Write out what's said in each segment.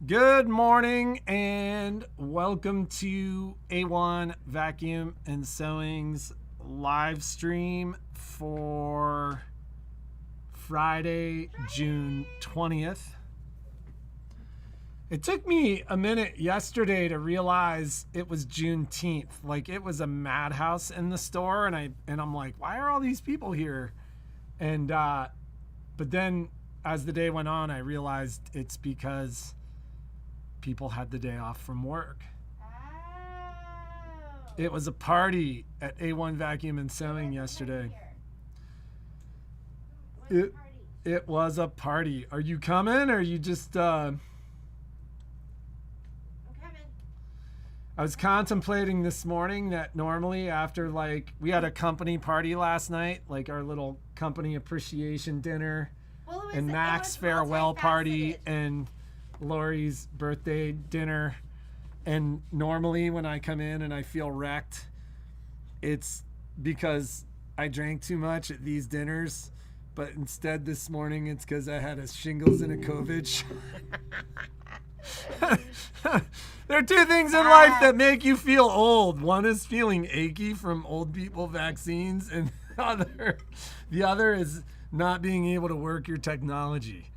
Good morning and welcome to A-1 Vacuum and Sewing's live stream for Friday, June 20th. It took me a minute yesterday to realize it was Juneteenth. Like, it was a madhouse in the store, and I'm like, why are all these people here? And but then as the day went on, I realized it's because people had the day off from work. Oh. It was a party at A1 Vacuum and Sewing yesterday. It was a party. Are you coming, or are you just I'm coming. I was contemplating this morning that normally after, like, we had a company party last night, like our little company appreciation dinner, and Mac's farewell party and Lori's birthday dinner. And normally when I come in and I feel wrecked, it's because I drank too much at these dinners. But instead this morning it's because I had a shingles and a COVID. There are two things in life that make you feel old. One is feeling achy from old people vaccines, and the other is not being able to work your technology.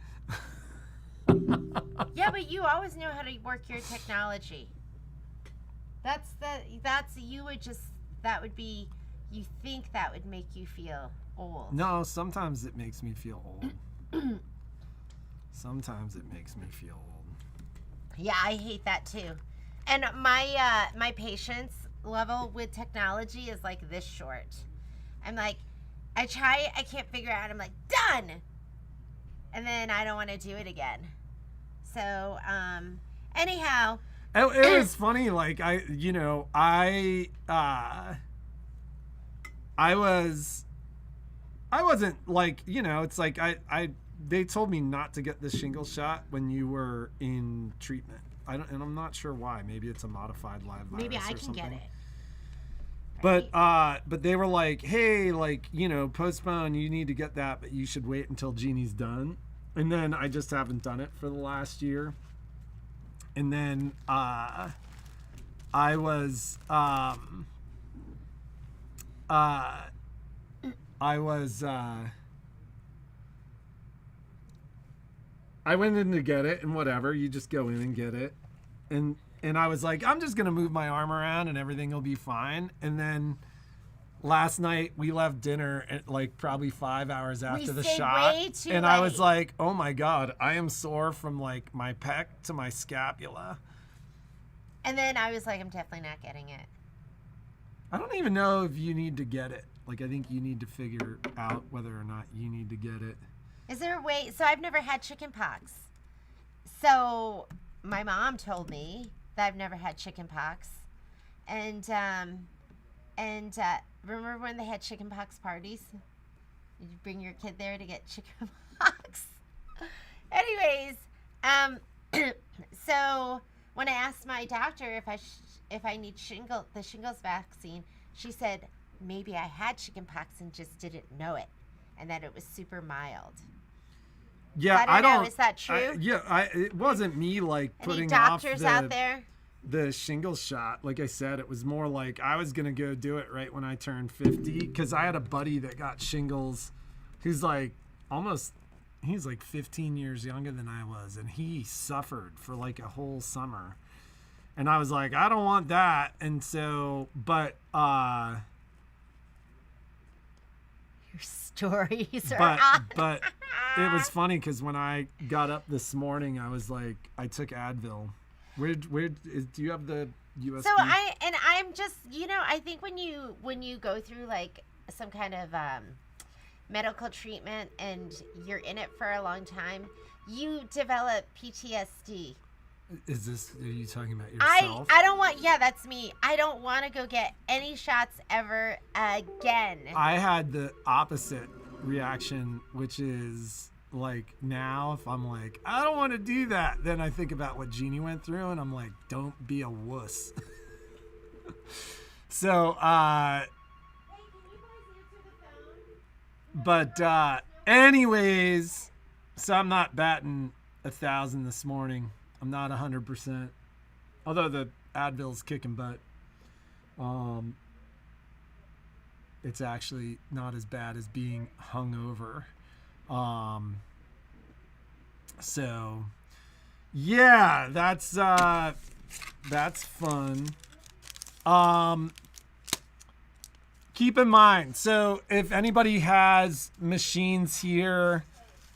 Yeah, but you always know how to work your technology. You think that would make you feel old. No, sometimes it makes me feel old. Sometimes it makes me feel old. Yeah, I hate that too. And my patience level with technology is like this short. I'm like, I try, I can't figure out. I'm like, done. And then I don't want to do it again. So, anyhow. It was funny. Like, I wasn't like, it's like they told me not to get the shingle shot when you were in treatment. And I'm not sure why. Maybe it's a modified live virus. Maybe I or can something. get it. But they were like, hey, like, postpone, you need to get that, but you should wait until Jeannie's done. And then I just haven't done it for the last year. And then I went in to get it, and whatever, you just go in and get it. And I was like, I'm just going to move my arm around and everything will be fine. And then last night we left dinner at like probably 5 hours after the shot. Way too and late. I was like, oh my God, I am sore from like my pec to my scapula. And then I was like, I'm definitely not getting it. I don't even know if you need to get it. Like, I think you need to figure out whether or not you need to get it. Is there a way? So I've never had chicken pox. So my mom told me that I've never had chicken pox. And remember when they had chicken pox parties? Did you bring your kid there to get chicken pox? Anyways, so when I asked my doctor if I need the shingles vaccine, she said maybe I had chicken pox and just didn't know it, and that it was super mild. Yeah, I don't know. Is that true? It wasn't me like putting Any off doctors out there? The shingles shot. Like I said, it was more like I was gonna go do it right when I turned 50, because I had a buddy that got shingles, who's like he's like 15 years younger than I was, and he suffered for like a whole summer. And I was like, I don't want that. And so, but your stories are but it was funny because when I got up this morning, I was like, I took Advil. Do you have the USB? So I'm just, I think when you go through like some kind of medical treatment and you're in it for a long time, you develop PTSD. Are you talking about yourself? I don't want, yeah, that's me. I don't want to go get any shots ever again. I had the opposite reaction, which is like, now if I'm like, I don't want to do that, then I think about what Jeannie went through and I'm like, don't be a wuss. So, but anyways, so I'm not batting 1,000 this morning. I'm not 100%. Although the Advil's kicking butt. It's actually not as bad as being hungover. So yeah, that's fun. Keep in mind, so if anybody has machines here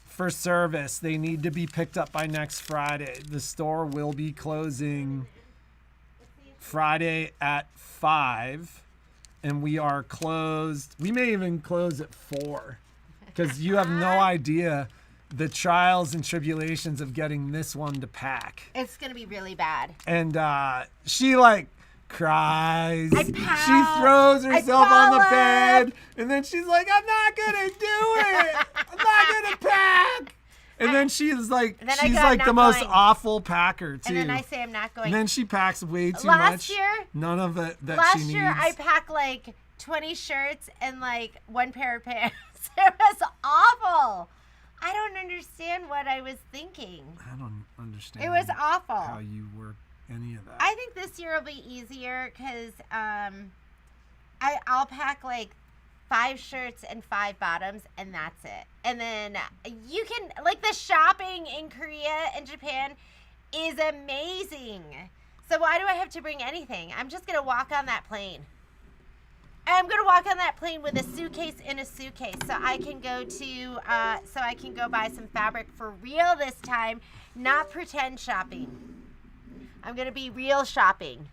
for service, they need to be picked up by next Friday. The store will be closing Friday at 5, and we are closed. We may even close at 4, because you have no idea the trials and tribulations of getting this one to pack. It's gonna be really bad. And she like cries. She pout. throws herself on the bed, and then she's like, "I'm not gonna do it. I'm not gonna pack." And then she's like the most awful packer too. And then I say I'm not going. And then she packs way too Last much. year, none of it that last she needs. year I packed like 20 shirts and like 1 pair of pants. It was awful. I don't understand what I was thinking. I don't understand. It was awful. How you work any of that. I think this year will be easier because I'll pack like 5 shirts and 5 bottoms, and that's it. And then you can, like, the shopping in Korea and Japan is amazing. So why do I have to bring anything? I'm just going to walk on that plane. I'm going to walk on that plane with a suitcase in a suitcase so I can go buy some fabric for real this time, not pretend shopping. I'm going to be real shopping.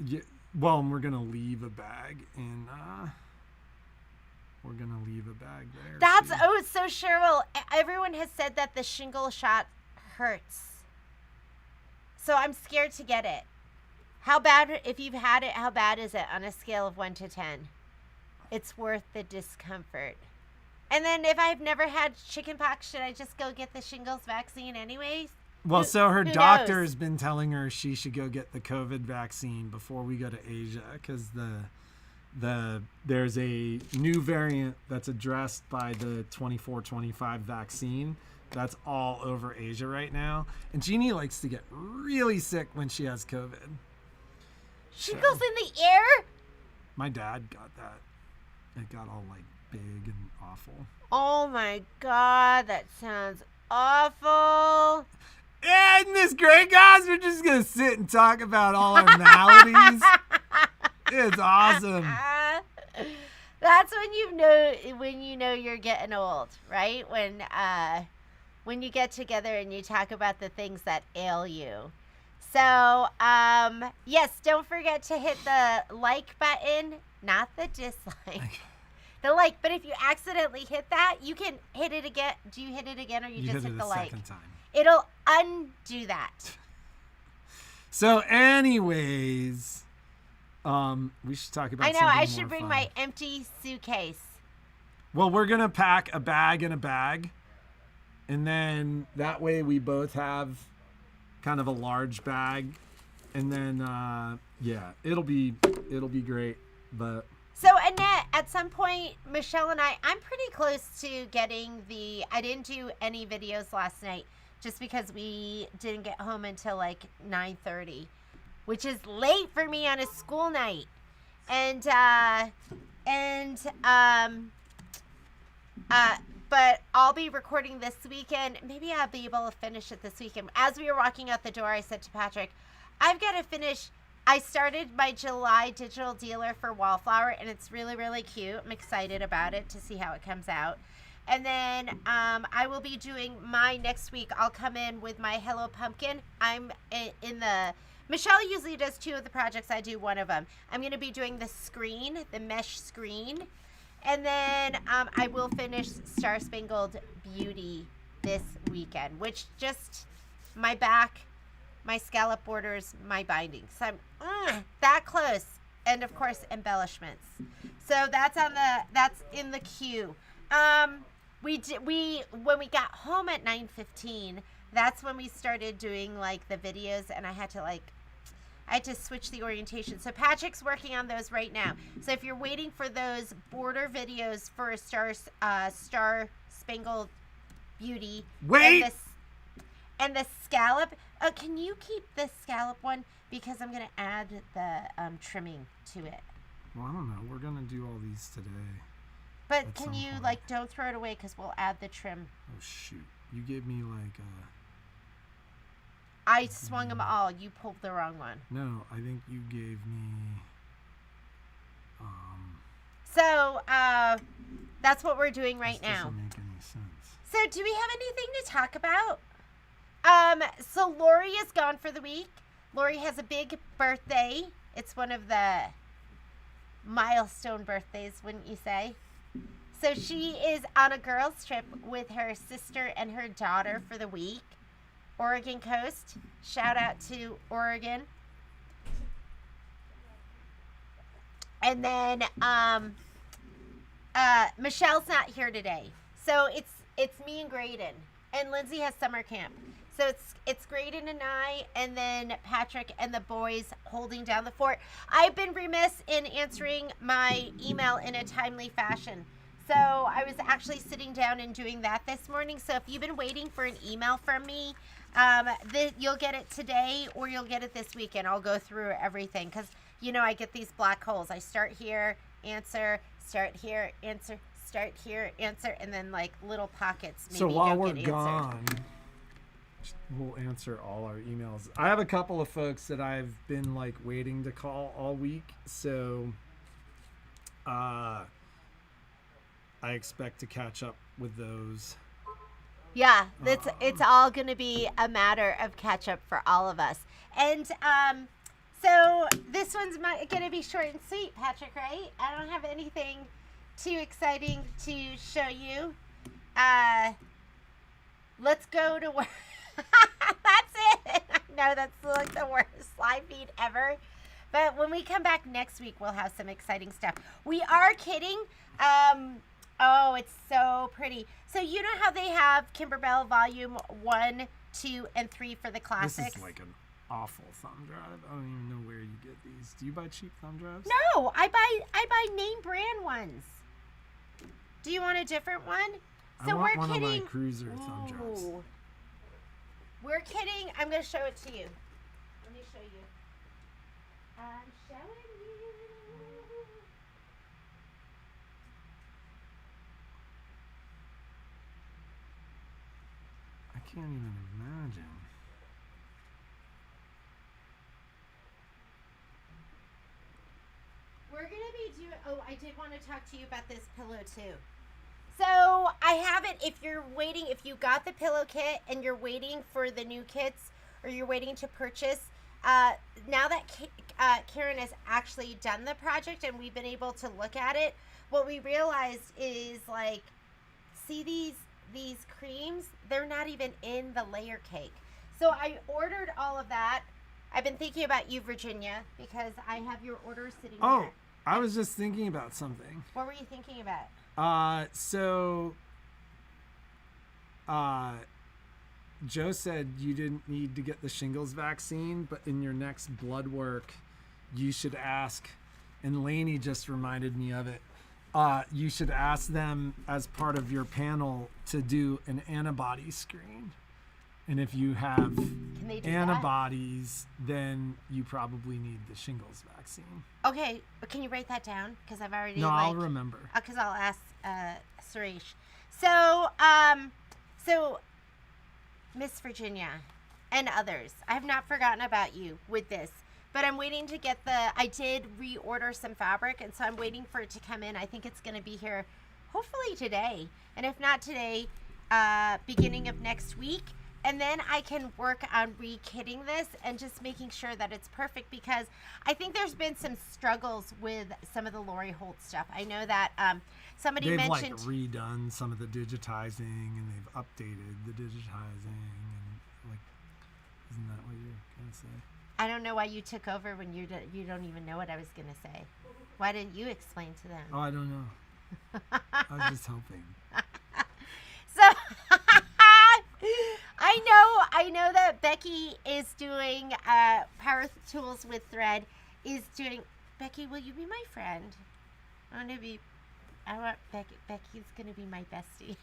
Yeah, well, and we're going to leave a bag in, there. It's so Cheryl. Everyone has said that the shingle shot hurts. So I'm scared to get it. How bad, if you've had it, how bad is it on a scale of 1 to 10? It's worth the discomfort. And then if I've never had chickenpox, should I just go get the shingles vaccine anyways? Well, so her doctor has been telling her she should go get the COVID vaccine before we go to Asia, because there's a new variant that's addressed by the 24-25 vaccine that's all over Asia right now. And Jeannie likes to get really sick when she has COVID. Shingles in the air? My dad got that. It got all like big and awful. Oh my God, that sounds awful. Yeah, isn't this great, guys? We're just going to sit and talk about all our maladies. It's awesome. That's when you know you're getting old, right? When you get together and you talk about the things that ail you. So, yes, don't forget to hit the like button, not the dislike. The like, but if you accidentally hit that, you can hit it again. Do you hit it again, or you just hit the like? Second time. It'll undo that. So, anyways, we should talk about. I know I should bring my empty suitcase. Well, we're gonna pack a bag and a bag, and then that way we both have kind of a large bag, and then yeah, it'll be great. But so Annette, at some point, Michelle and I'm pretty close to getting I didn't do any videos last night just because we didn't get home until like 9:30, which is late for me on a school night. But I'll be recording this weekend. Maybe I'll be able to finish it this weekend. As we were walking out the door, I said to Patrick, I've got to finish. I started my July digital dealer for Wallflower, and it's really, really cute. I'm excited about it to see how it comes out. And then I will be doing my next week. I'll come in with my Hello Pumpkin. I'm in the... Michelle usually does 2 of the projects. I do 1 of them. I'm going to be doing the screen, the mesh screen. And then I will finish Star Spangled Beauty this weekend, which just my back, my scallop borders, my binding. So I'm that close. And of course, embellishments. So that's in the queue. When we got home at 9:15, that's when we started doing like the videos, and I had to switch the orientation. So Patrick's working on those right now. So if you're waiting for those border videos for a Star Spangled Beauty, wait, And the scallop, can you keep the scallop one? Because I'm going to add the trimming to it. Well, I don't know. We're going to do all these today. But can you, like, don't throw it away because we'll add the trim. Oh, shoot. You gave me, like, I swung them all. You pulled the wrong one. No, I think you gave me... So, that's what we're doing right now. Doesn't make any sense. So, do we have anything to talk about? So Lori is gone for the week. Lori has a big birthday. It's one of the milestone birthdays, wouldn't you say? So she is on a girls' trip with her sister and her daughter for the week. Oregon coast. Shout out to Oregon. And then Michelle's not here today. So it's me and Graydon. And Lindsay has summer camp. So it's Graydon and I, and then Patrick and the boys holding down the fort. I've been remiss in answering my email in a timely fashion. So I was actually sitting down and doing that this morning. So if you've been waiting for an email from me, you'll get it today or you'll get it this weekend. I'll go through everything because, you know, I get these black holes. I start here, answer, start here, answer, start here, answer, and then like little pockets. Maybe so while we're get gone, we'll answer all our emails. I have a couple of folks that I've been like waiting to call all week. So I expect to catch up with those. Yeah, it's all going to be a matter of catch up for all of us. And so this one's going to be short and sweet, Patrick, right? I don't have anything too exciting to show you. Let's go to work. That's it. I know that's like the worst live feed ever. But when we come back next week, we'll have some exciting stuff. We are kidding. Oh, it's so pretty. So you know how they have Kimberbell Volume 1, 2, and 3 for the classics? This is like an awful thumb drive. I don't even know where you get these. Do you buy cheap thumb drives? No, I buy name brand ones. Do you want a different one? So I want we're one kidding. of my cruiser thumb drives. Ooh. We're kidding. I'm going to show it to you. Let me show you. I'm showing you. I can't even imagine. We're going to be doing... Oh, I did want to talk to you about this pillow, too. So, I have it, if you're waiting, if you got the pillow kit and you're waiting for the new kits or you're waiting to purchase, now that Karen has actually done the project and we've been able to look at it, what we realized is, like, see these creams? They're not even in the layer cake. So, I ordered all of that. I've been thinking about you, Virginia, because I have your order sitting Oh, here. I was just thinking about something. What were you thinking about? Joe said you didn't need to get the shingles vaccine, but in your next blood work, you should ask, and Lainey just reminded me of it, you should ask them as part of your panel to do an antibody screen. And if you have antibodies, then you probably need the shingles vaccine. Okay, but can you write that down? Because I've already I'll remember. Because I'll ask Suresh. So Miss Virginia and others, I have not forgotten about you with this. But I'm waiting to get I did reorder some fabric, and so I'm waiting for it to come in. I think it's going to be here hopefully today. And if not today, beginning of next week. And then I can work on re-kitting this and just making sure that it's perfect, because I think there's been some struggles with some of the Lori Holt stuff. I know that somebody mentioned... They've like redone some of the digitizing, and they've updated the digitizing, and like, isn't that what you're going to say? I don't know why you took over when you don't even know what I was going to say. Why didn't you explain to them? Oh, I don't know. I was just hoping. So... I know that Becky is doing Power Tools with Thread Becky, will you be my friend? Becky's gonna be my bestie.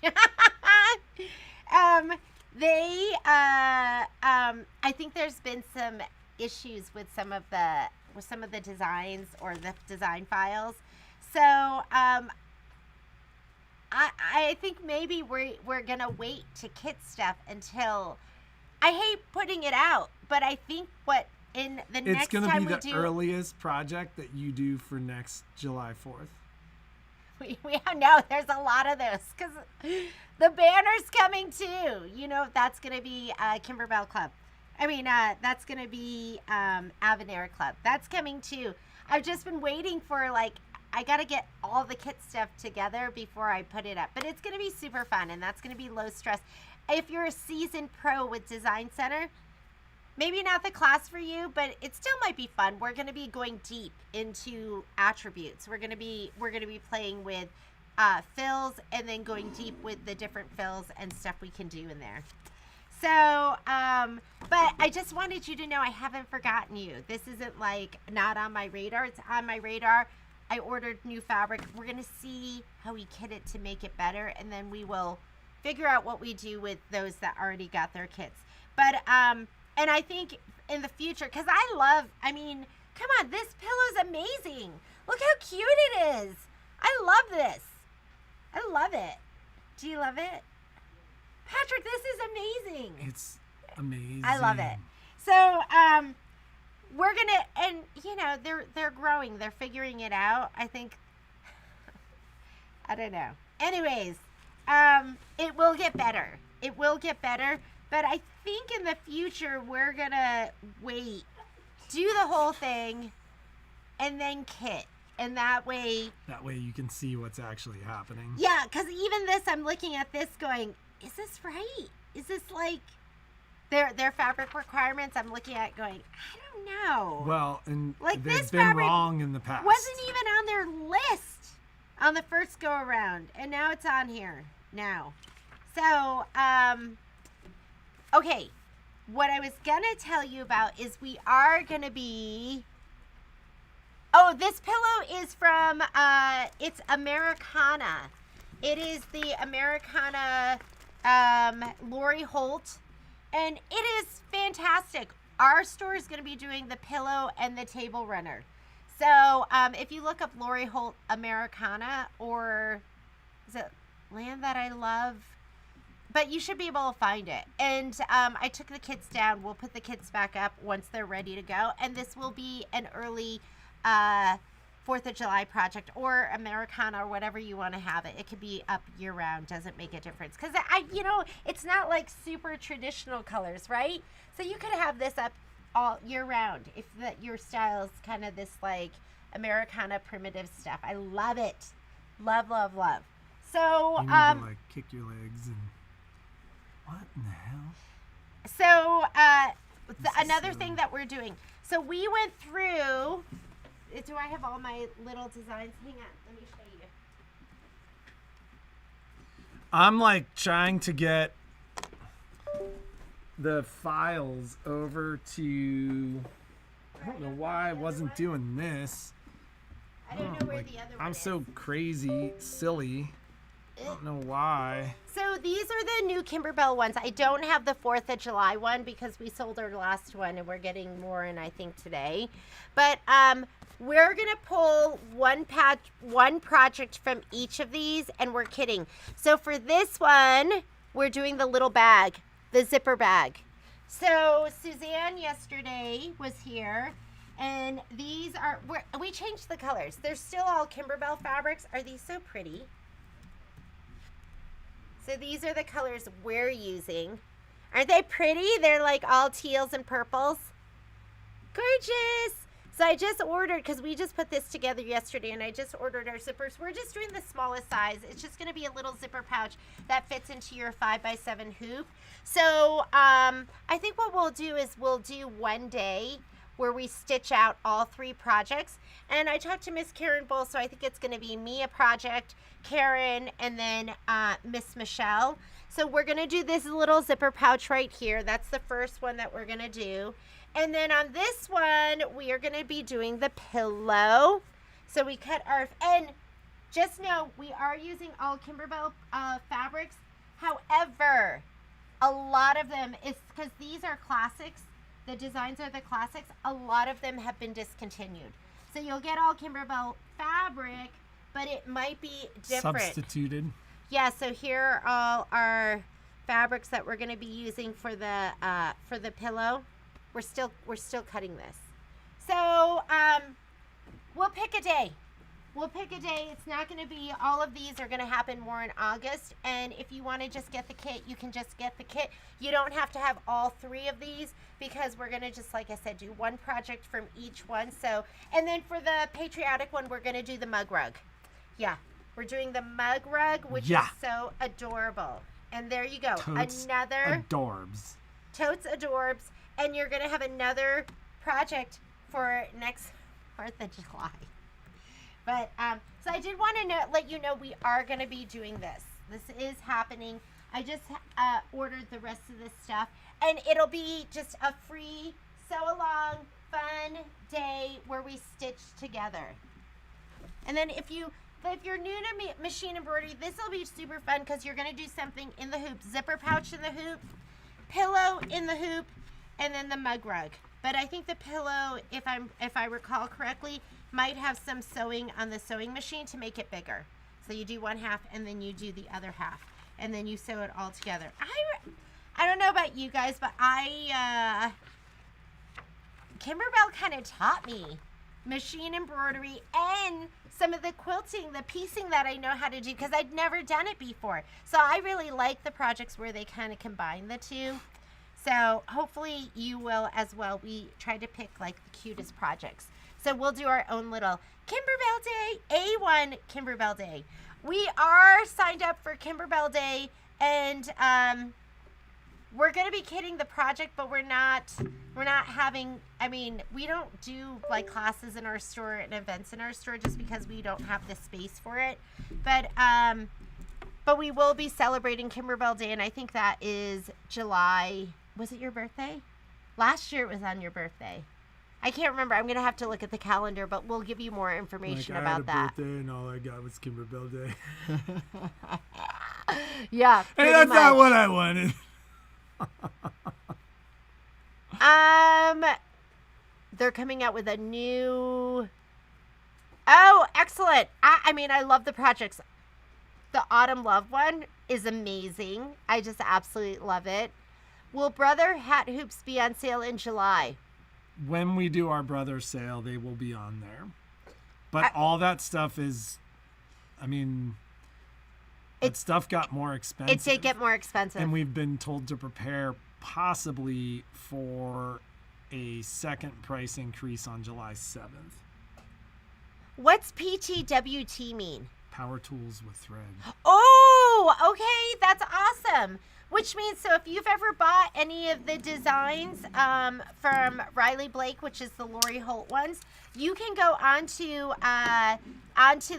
They I think there's been some issues with some of the designs or the design files. So I think maybe we're gonna wait to kit stuff until. I hate putting it out, but I think in the next time we do, it's gonna be the earliest project that you do for next July 4th. We know there's a lot of those because the banner's coming too. You know, that's going to be Kimberbell Club. I mean, that's going to be Avonare Club. That's coming too. I've just been waiting for, like, I got to get all the kit stuff together before I put it up. But it's going to be super fun, and that's going to be low stress. If you're a seasoned pro with Design Center, maybe not the class for you, but it still might be fun. We're going to be going deep into attributes. We're going to be playing with fills and then going deep with the different fills and stuff we can do in there. So, but I just wanted you to know I haven't forgotten you. This isn't like not on my radar. It's on my radar. I ordered new fabric. We're going to see how we kit it to make it better, and then we will figure out what we do with those that already got their kits. But, and I think in the future, because I mean, come on, this pillow's amazing. Look how cute it is. I love this. I love it. Do you love it? Patrick, this is amazing. It's amazing. I love it. So, we're going to, and, you know, they're growing. They're figuring it out. I think, I don't know. Anyways, it will get better. It will get better. But I think in the future, we're going to wait, do the whole thing, and then kit. And that way you can see what's actually happening. Yeah, because even this, I'm looking at this going, is this right? Is this like their fabric requirements? I'm looking at going, I don't know. Well, and like they've this been wrong in the past. Wasn't even on their list on the first go around. And now it's on here now. So, okay, what I was going to tell you about is we are going to be, oh, this pillow is from, it's Americana. It is the Americana Lori Holt, and it is fantastic. Our store is going to be doing the pillow and the table runner. So if you look up Lori Holt Americana, or is it Land That I Love? But you should be able to find it. And I took the kits down. We'll put the kits back up once they're ready to go. And this will be an early 4th of July project, or Americana, or whatever you want to have it. It could be up year round. Doesn't make a difference. Because, you know, it's not like super traditional colors, right? So you could have this up all year round if your style is kind of this like Americana primitive stuff. I love it. Love, love, love. So, you need to like kick your legs and what in the hell? So, another thing that we're doing. So we went through, do I have all my little designs? Hang on, let me show you. I'm like trying to get the files over to, I don't know why I wasn't doing this. I don't know where the other one I'm is. so crazy, silly. I don't know why. So these are the new Kimberbell ones. I don't have the 4th of July one because we sold our last one and we're getting more in, I think, today. But we're going to pull one project from each of these, and we're kidding. So for this one, we're doing the little bag, the zipper bag. So Suzanne yesterday was here, and these are, we changed the colors. They're still all Kimberbell fabrics. Are these so pretty? So these are the colors we're using. Aren't they pretty? They're like all teals and purples. Gorgeous. So I just ordered, because we just put this together yesterday, and I just ordered our zippers. We're just doing the smallest size. It's just going to be a little zipper pouch that fits into your 5x7 hoop. So I think what we'll do is we'll do one day where we stitch out all 3 projects. And I talked to Miss Karen Bull, so I think it's going to be me a project, Karen, and then Miss Michelle. So we're going to do this little zipper pouch right here. That's the first one that we're going to do. And then on this one, we are going to be doing the pillow. So we cut our, and just know we are using all Kimberbell fabrics. However, a lot of them is because these are classics. The designs are the classics. A lot of them have been discontinued. So you'll get all Kimberbell fabric, but it might be different. Substituted. Yeah, so here are all our fabrics that we're going to be using for the pillow. We're still cutting this. So we'll pick a day. We'll pick a day. It's not going to be, all of these are going to happen more in August. And if you want to just get the kit, you can just get the kit. You don't have to have all 3 of these because we're going to just, like I said, do one project from each one. So, and then for the patriotic one, we're going to do the mug rug. Yeah, we're doing the mug rug, which is so adorable. And there you go. Totes another adorbs. Totes adorbs. And you're going to have another project for next 4th of July. But, so I did want to let you know we are going to be doing this. This is happening. I just ordered the rest of this stuff. And it'll be just a free, sew-along, fun day where we stitch together. And then if you're new to machine embroidery, this will be super fun because you're going to do something in the hoop. Zipper pouch in the hoop, pillow in the hoop, and then the mug rug. But I think the pillow, if I recall correctly, might have some sewing on the sewing machine to make it bigger. So you do one half and then you do the other half. And then you sew it all together. I don't know about you guys, but Kimberbell kind of taught me machine embroidery and some of the quilting, the piecing that I know how to do because I'd never done it before. So I really like the projects where they kind of combine the two. So hopefully you will as well. We try to pick like the cutest projects. So we'll do our own little Kimberbell Day, A-1 Kimberbell Day. We are signed up for Kimberbell Day, and we're going to be kidding the project, but we're not having, I mean, we don't do like classes in our store and events in our store just because we don't have the space for it. But we will be celebrating Kimberbell Day, and I think that is July. Was it your birthday? Last year it was on your birthday. I can't remember. I'm going to have to look at the calendar, but we'll give you more information about that. I had a birthday and all I got was Kimberbell Day. Yeah, and that's much. Not what I wanted. They're coming out with a new... Oh, excellent. I mean, I love the projects. The Autumn Love one is amazing. I just absolutely love it. Will Brother hat hoops be on sale in July? When we do our brother sale, they will be on there. But all that stuff is, I mean, that stuff got more expensive. It did get more expensive. And we've been told to prepare possibly for a second price increase on July 7th. What's PTWT mean? Power tools with thread. Oh, okay. That's awesome. Which means, so if you've ever bought any of the designs from Riley Blake, which is the Lori Holt ones, you can go onto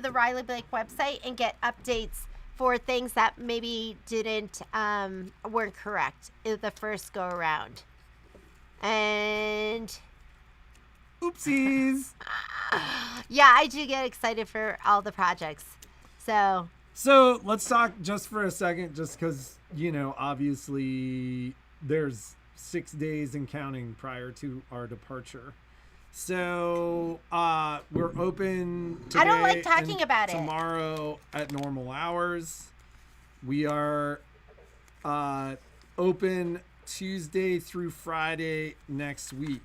the Riley Blake website and get updates for things that maybe weren't correct in the first go around. And oopsies. Yeah, I do get excited for all the projects. So let's talk just for a second, just because, obviously there's 6 days and counting prior to our departure. So we're open today. I don't like talking about it. Tomorrow at normal hours. We are open Tuesday through Friday next week.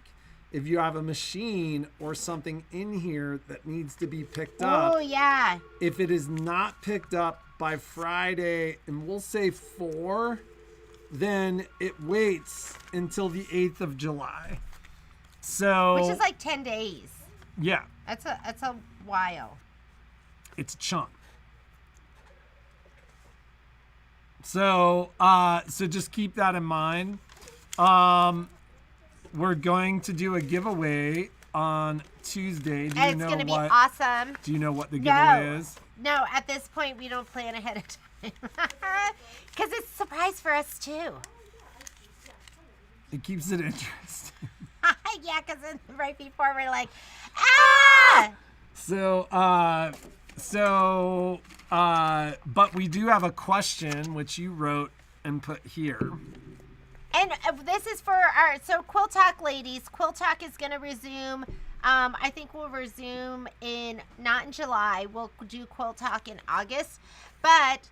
If you have a machine or something in here that needs to be picked up. Oh, yeah. If it is not picked up by Friday, and we'll say 4, then it waits until the 8th of July. So, which is like 10 days. Yeah. That's a while. It's a chunk. So just keep that in mind. We're going to do a giveaway on Tuesday. And it's going to be awesome. Do you know what the giveaway is? No, at this point, we don't plan ahead of time. Because it's a surprise for us, too. It keeps it interesting. Yeah, because right before we're like, ah! But we do have a question, which you wrote and put here. And this is for our, so Quilt Talk ladies, Quilt Talk is going to resume. I think we'll resume not in July. We'll do Quilt Talk in August. But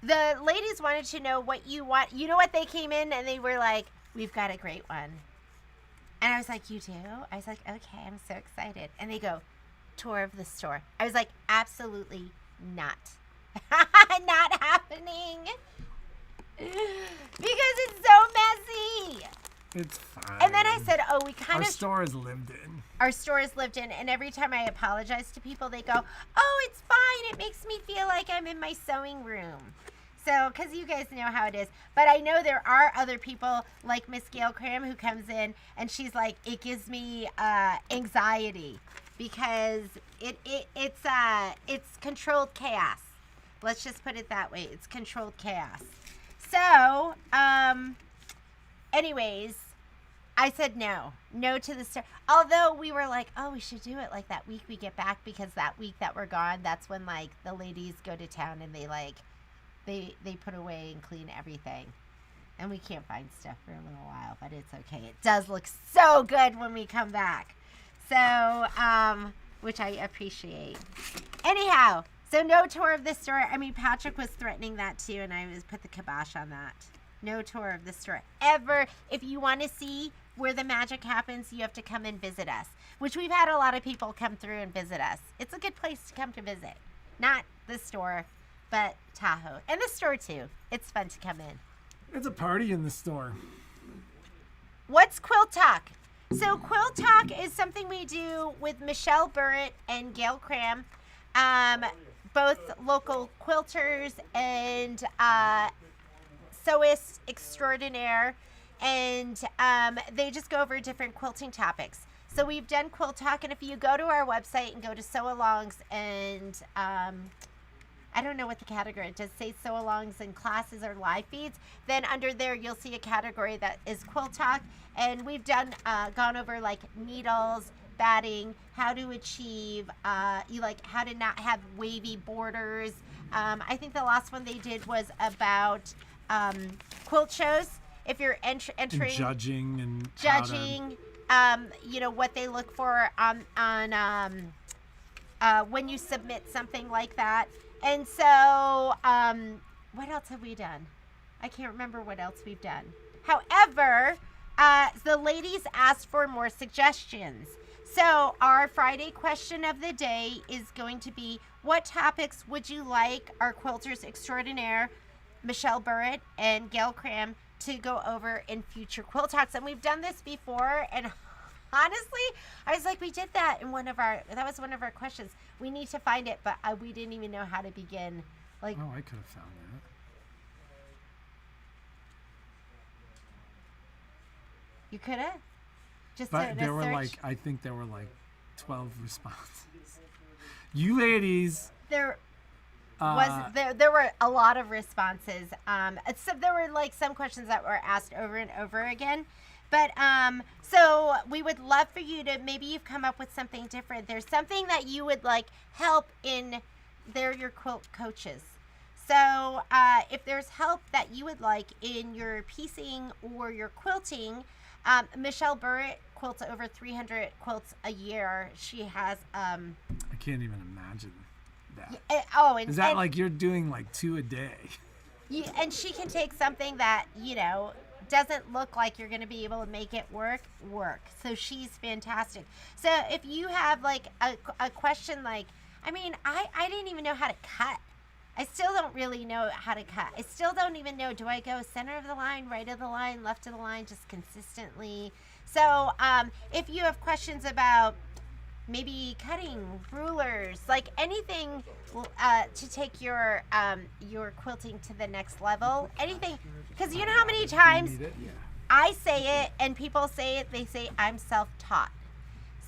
the ladies wanted to know what you want. You know what? They came in and they were like, we've got a great one. And I was like, you do? I was like, okay, I'm so excited. And they go, tour of the store. I was like, absolutely not. Not happening. Because it's so messy. It's fine. And then I said, oh, Our store is lived in. Our store is lived in. And every time I apologize to people, they go, oh, it's fine. It makes me feel like I'm in my sewing room. So, because you guys know how it is. But I know there are other people like Miss Gail Cram who comes in and she's like, it gives me anxiety because it's controlled chaos. Let's just put it that way. It's controlled chaos. So, anyways, I said no to the store. Although we were like, oh, we should do it like that week we get back, because that week that we're gone, that's when like the ladies go to town and they like, they put away and clean everything. And we can't find stuff for a little while, but it's okay. It does look so good when we come back. So, which I appreciate. Anyhow, so no tour of the store. I mean, Patrick was threatening that too, and I was put the kibosh on that. No tour of the store ever. If you want to see where the magic happens, you have to come and visit us, which we've had a lot of people come through and visit us. It's a good place to come to visit. Not the store, but Tahoe. And the store too. It's fun to come in. It's a party in the store. What's Quilt Talk? So Quilt Talk is something we do with Michelle Burritt and Gail Cram, both local quilters and sewists extraordinaire, and they just go over different quilting topics. So we've done Quilt Talk, and if you go to our website and go to sew-alongs and I don't know what the category, it does say sew-alongs and classes or live feeds, then under there you'll see a category that is Quilt Talk, and we've done gone over like needles, batting, how to achieve, how to not have wavy borders. I think the last one they did was about quilt shows. If you're entering and judging what they look for on when you submit something like that. And so, what else have we done? I can't remember what else we've done. However, the ladies asked for more suggestions. So our Friday question of the day is going to be, what topics would you like our quilters extraordinaire, Michelle Burritt and Gail Cram, to go over in future Quilt Talks? And we've done this before, and honestly, I was like, we did that in that was one of our questions. We need to find it, but we didn't even know how to begin. Like, oh, I could have found that. You could have? Just but there were search? I think there were 12 responses. You ladies. There were a lot of responses. So there were some questions that were asked over and over again. But so we would love for you to, maybe you've come up with something different. There's something that you would like help in. They're your quilt coaches. So if there's help that you would like in your piecing or your quilting, Michelle Burritt quilts over 300 quilts a year. She has. I can't even imagine that. Is that like you're doing 2 a day? And she can take something that doesn't look like you're going to be able to make it work. So she's fantastic. So if you have a question I didn't even know how to cut. I still don't really know how to cut. I still don't even know, do I go center of the line, right of the line, left of the line, just consistently? So if you have questions about maybe cutting, rulers, anything to take your quilting to the next level, anything, because you know how many times I say it and people say it, they say I'm self-taught.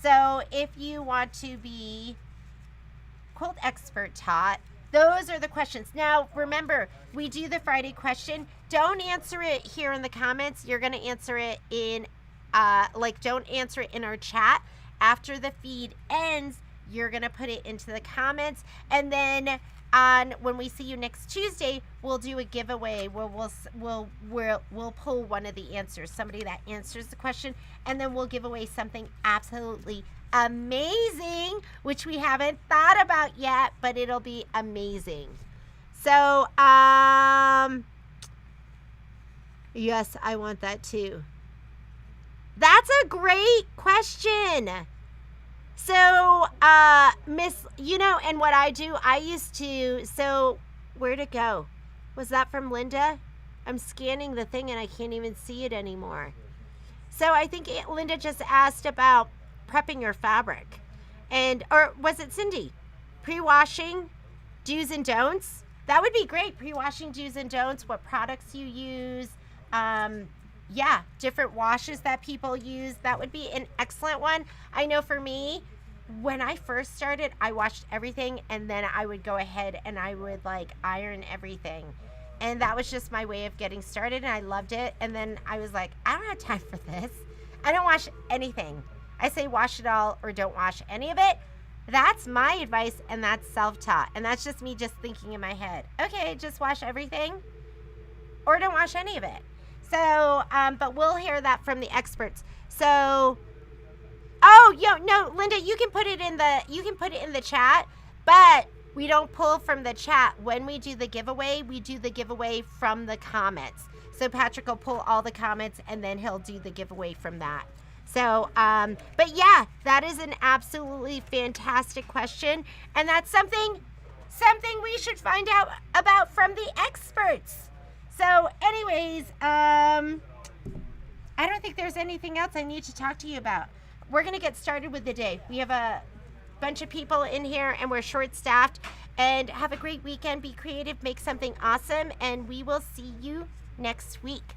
So if you want to be quilt expert taught, those are the questions. Now, remember, we do the Friday question. Don't answer it here in the comments. You're going to answer it in, don't answer it in our chat. After the feed ends, you're going to put it into the comments. And then when we see you next Tuesday, we'll do a giveaway where we'll pull one of the answers, somebody that answers the question, and then we'll give away something absolutely amazing, which we haven't thought about yet, but it'll be amazing. So, yes, I want that too. That's a great question. So, Miss, and what I do, I used to, so where'd it go? Was that from Linda? I'm scanning the thing and I can't even see it anymore. So I think Linda just asked about prepping your fabric. Or was it Cindy? Pre-washing, do's and don'ts. That would be great. Pre-washing, do's and don'ts, what products you use. Different washes that people use. That would be an excellent one. I know for me, when I first started, I washed everything and then I would go ahead and I would iron everything. And that was just my way of getting started and I loved it. And then I was like, I don't have time for this. I don't wash anything. I say wash it all or don't wash any of it. That's my advice and that's self-taught. And that's just me just thinking in my head, okay, just wash everything or don't wash any of it. So, but we'll hear that from the experts. So, no, Linda, you can put it in the chat, but we don't pull from the chat. When we do the giveaway, we do the giveaway from the comments. So Patrick will pull all the comments and then he'll do the giveaway from that. So, but yeah, that is an absolutely fantastic question. And that's something we should find out about from the experts. So anyways, I don't think there's anything else I need to talk to you about. We're going to get started with the day. We have a bunch of people in here and we're short-staffed. And have a great weekend. Be creative. Make something awesome. And we will see you next week.